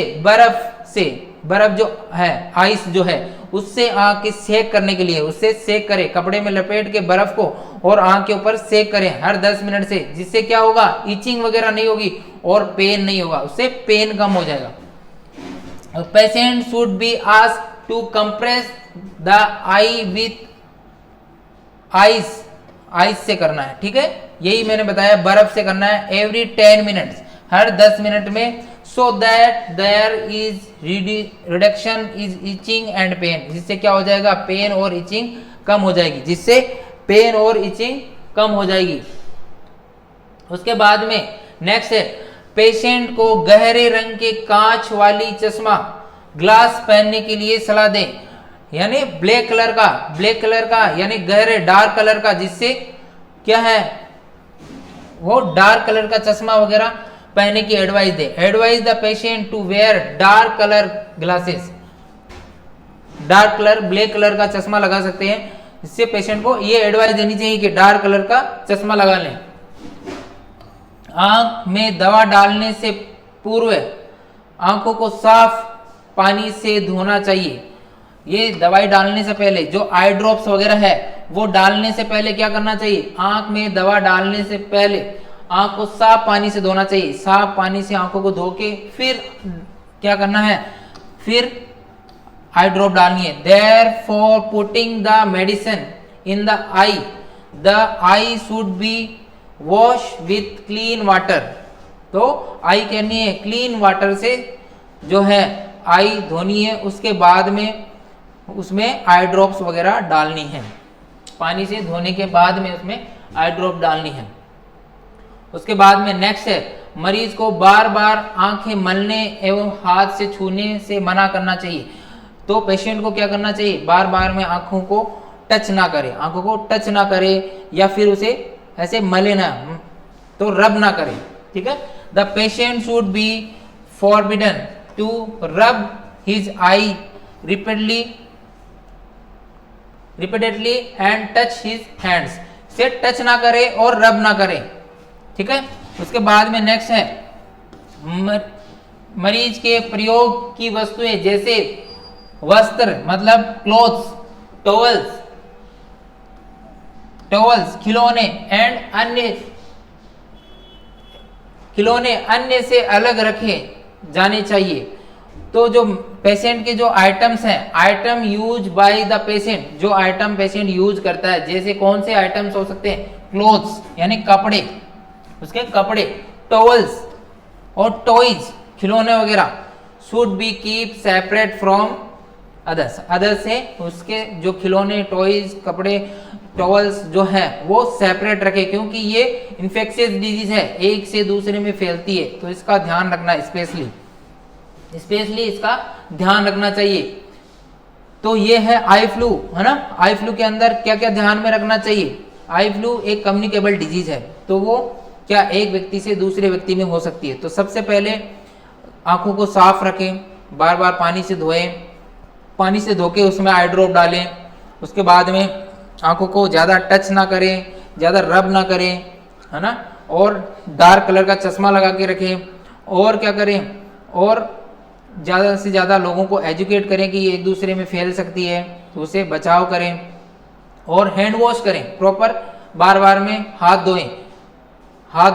Speaker 1: बर्फ जो है, आइस जो है, उससे आंख की सेक करने के लिए उससे सेक करे, कपड़े में लपेट के बर्फ को और आंख के ऊपर सेक करें हर 10 मिनट से, जिससे क्या होगा, इचिंग वगैरह नहीं होगी और पेन नहीं होगा, उससे पेन कम हो जाएगा। Patient should be asked to compress the eye with ice से करना है, ठीक है, यही मैंने बताया, बर्फ से करना है एवरी 10 मिनट्स, हर 10 मिनट में, so that there is reduction is itching and pain, जिससे क्या हो जाएगा, पेन और इचिंग कम हो जाएगी, जिससे पेन और इचिंग कम हो जाएगी। उसके बाद में नेक्स्ट है, पेशेंट को गहरे रंग के कांच वाली चश्मा ग्लास पहनने के लिए सलाह दें, यानी ब्लैक कलर का यानी गहरे डार्क कलर का, जिससे क्या है वो डार्क कलर का चश्मा वगैरह पहनने की एडवाइस दे। Advise the patient to wear dark colour glasses, dark colour black colour का चश्मा लगा सकते हैं, इससे पेशेंट को ये एडवाइस देनी चाहिए कि डार्क कलर का चश्मा लगा लें। आंख में दवा डालने से पूर्व आंखों को साफ पानी से धोना चाहिए। ये दवाई डालने से पहले जो आई ड्रॉप्स वगैरह है वो डालने से पहले क्या करना चाहिए, आंख में दवा डालने से पहले आंख को साफ पानी से धोना चाहिए, साफ पानी से आंखों को धो के फिर क्या करना है, फिर आई ड्रॉप डालनी है। Therefore putting the medicine in the I should be wash with clean water, तो आई कहनी है क्लीन वाटर से जो है आई धोनी है, उसके बाद में उसमें आई ड्रॉप्स वगैरह डालनी है, पानी से धोने के बाद में उसमें आई ड्रॉप डालनी है। उसके बाद में नेक्स्ट है, मरीज को बार बार आंखें मलने एवं हाथ से छूने से मना करना चाहिए। तो पेशेंट को क्या करना चाहिए, बार बार में आंखों को टच ना करे या फिर उसे ऐसे मले ना, तो रब ना करे, ठीक है। The patient should be forbidden to rub his eye repeatedly and touch his hands, से टच ना करे और रब ना करे, ठीक है। उसके बाद में नेक्स्ट है, मरीज के प्रयोग की वस्तुएं जैसे वस्त्र मतलब क्लोथ्स, टॉवल्स, खिलौने अन्य से अलग रखे जाने चाहिए तो जो पेशेंट के जो आइटम्स हैं, item use by the patient, जो आइटम पेशेंट यूज करता है, जैसे कौन से आइटम्स हो सकते हैं, क्लोथ्स यानी कपड़े, उसके कपड़े, टॉवल्स और टॉयज खिलौने वगैरह, should be keep separate from others, others से उसके जो खिलौने, टॉयज, कपड़े, टॉवल्स जो है वो सेपरेट रखे, क्योंकि ये इन्फेक्शियस डिजीज है, एक से दूसरे में फैलती है, तो इसका ध्यान रखना, स्पेशली इसका ध्यान रखना चाहिए। तो ये है आई फ्लू, है ना। आई फ्लू के अंदर क्या क्या ध्यान में रखना चाहिए, आई फ्लू एक कम्युनिकेबल डिजीज है, तो वो क्या एक व्यक्ति से दूसरे व्यक्ति में हो सकती है। तो सबसे पहले आंखों को साफ रखें, बार बार पानी से धोएं, पानी से धो के उसमें आई ड्रॉप डालें, उसके बाद में आंखों को ज़्यादा टच ना करें, ज़्यादा रब ना करें, है ना, और डार्क कलर का चश्मा लगा के रखें, और क्या करें, और ज़्यादा से ज़्यादा लोगों को एजुकेट करें कि ये एक दूसरे में फैल सकती है, तो उसे बचाव करें, और हैंड वॉश करें प्रॉपर, बार बार में हाथ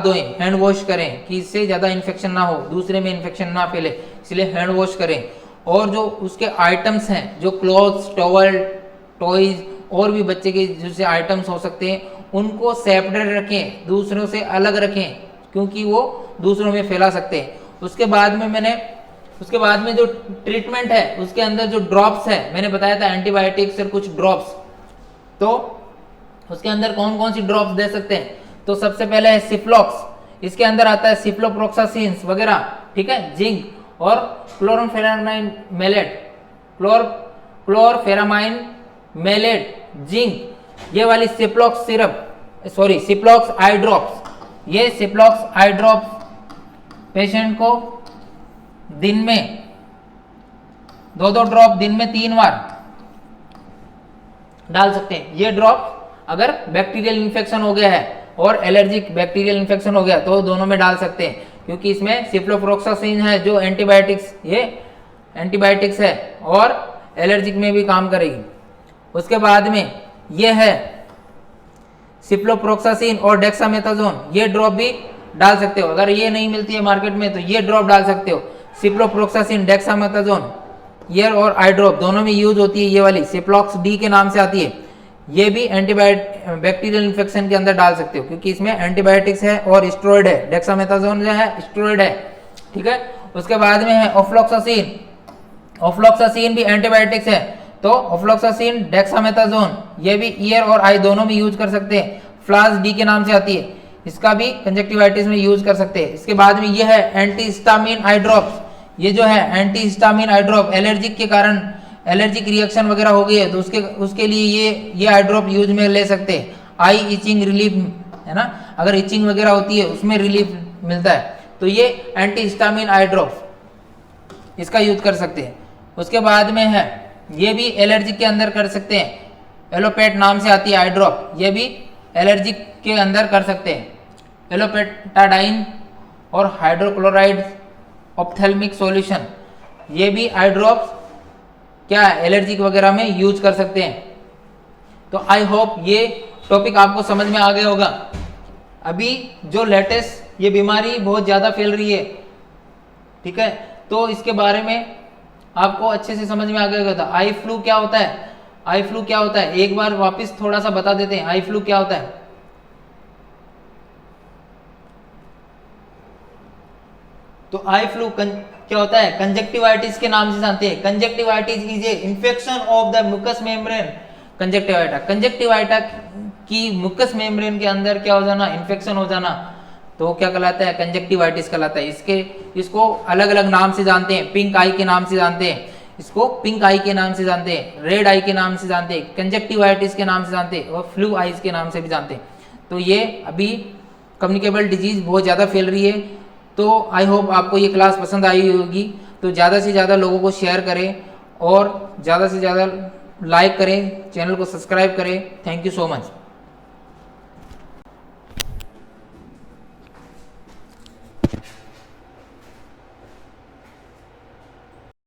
Speaker 1: धोएं, हैंड वॉश करें कि इससे ज़्यादा इन्फेक्शन ना हो, दूसरे में इन्फेक्शन ना फैले, इसलिए हैंड वॉश करें। और जो उसके आइटम्स हैं, जो क्लॉथ्स, टॉवल, टॉयज और भी बच्चे के जैसे आइटम्स हो सकते हैं, उनको सेपरेट रखें, दूसरों से अलग रखें, क्योंकि वो दूसरों में फैला सकते हैं। उसके बाद में जो ट्रीटमेंट है, उसके अंदर जो ड्रॉप्स है, मैंने बताया था एंटीबायोटिक्स और कुछ ड्रॉप्स, तो उसके अंदर कौन कौन सी ड्रॉप्स दे सकते हैं, तो सबसे पहले है सिफ्लॉक्स, इसके अंदर आता है सिफ्लोप्रोक्सासिन वगैरह, ठीक है, जिंक और क्लोरफेरामाइन मेलेट, जिंक, ये वाली सिफ्लॉक्स आई ड्रॉप्स, ये सिफ्लॉक्स आई ड्रॉप्स पेशेंट को दिन में 2-2 ड्रॉप दिन में 3 बार डाल सकते हैं। ये ड्रॉप अगर बैक्टीरियल इन्फेक्शन हो गया है और एलर्जिक बैक्टीरियल इन्फेक्शन हो गया तो दोनों में डाल सकते हैं, क्योंकि इसमें सिफ्लोप्रोक्सासिन है जो एंटीबायोटिक्स है और एलर्जिक में भी काम करेगी। उसके बाद में ये है सिफ्लोप्रोक्सासिन और डेक्सामेथासोन, ये ड्रॉप भी डाल सकते हो, अगर ये नहीं मिलती है मार्केट में तो ये ड्रॉप डाल सकते हो। सिफ्लोप्रोक्सासिन, डेक्सामेथासोन, ये और आई ड्रॉप दोनों में यूज होती है, ये वाली सिफ्लॉक्स डी के नाम से आती है, ये भी बैक्टीरियल इन्फेक्शन के अंदर डाल सकते हो, क्योंकि इसमें एंटीबायोटिक्स है और स्टेरॉइड है, डेक्सामेथासोन जो है स्टेरॉइड है, ठीक है। उसके बाद में है ऑफ्लॉक्सासिन भी एंटीबायोटिक्स है, तो ऑफ्लॉक्सासिन, डेक्सामेथासोन ये भी ईयर और आई दोनों में यूज कर सकते हैं। फ्लास डी के नाम से आती है, इसका भी कंजक्टिवाइटिस में यूज कर सकते हैं। इसके बाद में ये है एंटीहिस्टामिन आई ड्रॉप्स, ये जो है एंटीहिस्टामिन आई ड्रॉप, एलर्जिक के कारण एलर्जिक रिएक्शन वगैरह हो गई है तो उसके लिए ये आई ड्रॉप यूज में ले सकते हैं। आई इचिंग रिलीफ, है ना, अगर इचिंग वगैरह होती है उसमें रिलीफ मिलता है, तो ये एंटीहिस्टामिन आई ड्रॉप इसका यूज कर सकते हैं। उसके बाद में है ये भी एलर्जिक के अंदर कर सकते हैं, एलोपेट नाम से आती है आई ड्रॉप, ये भी एलर्जिक के अंदर कर सकते हैं। एलोपेटाडाइन और हाइड्रोक्लोराइड ऑप्थेल्मिक सॉल्यूशन, ये भी आई ड्रॉप्स क्या एलर्जिक वगैरह में यूज कर सकते हैं। तो आई होप ये टॉपिक आपको समझ में आ गया होगा। अभी जो लेटेस्ट ये बीमारी बहुत ज़्यादा फैल रही है, ठीक है, तो इसके बारे में आपको अच्छे से समझ में आ गया होगा। आई फ्लू क्या होता है, आई फ्लू क्या होता है, एक बार वापस थोड़ा सा बता देते हैं आई फ्लू क्या होता है। तो आई फ्लू क्या होता है, कंजक्टिवाइटिस के नाम से जानते हैं। Conjunctivitis is a infection of the mucus membrane. Conjunctiva की म्यूकस मेम्ब्रेन के अंदर क्या हो जाना, इन्फेक्शन हो जाना, तो क्या कहलाता है, कंजक्टिवाइटिस कहलाता है। इसको अलग अलग नाम से जानते हैं, पिंक आई के नाम से जानते हैं, इसको पिंक आई के नाम से जानते हैं, रेड आई के नाम से जानते हैं, कंजक्टिवाइटिस के नाम से जानते हैं और फ्लू आइज के नाम से भी जानते हैं। तो ये अभी कम्युनिकेबल डिजीज बहुत ज़्यादा फैल रही है। तो आई होप आपको ये क्लास पसंद आई होगी, तो ज़्यादा से ज़्यादा लोगों को शेयर करें और ज़्यादा से ज़्यादा लाइक करें, चैनल को सब्सक्राइब करें। Thank you so much.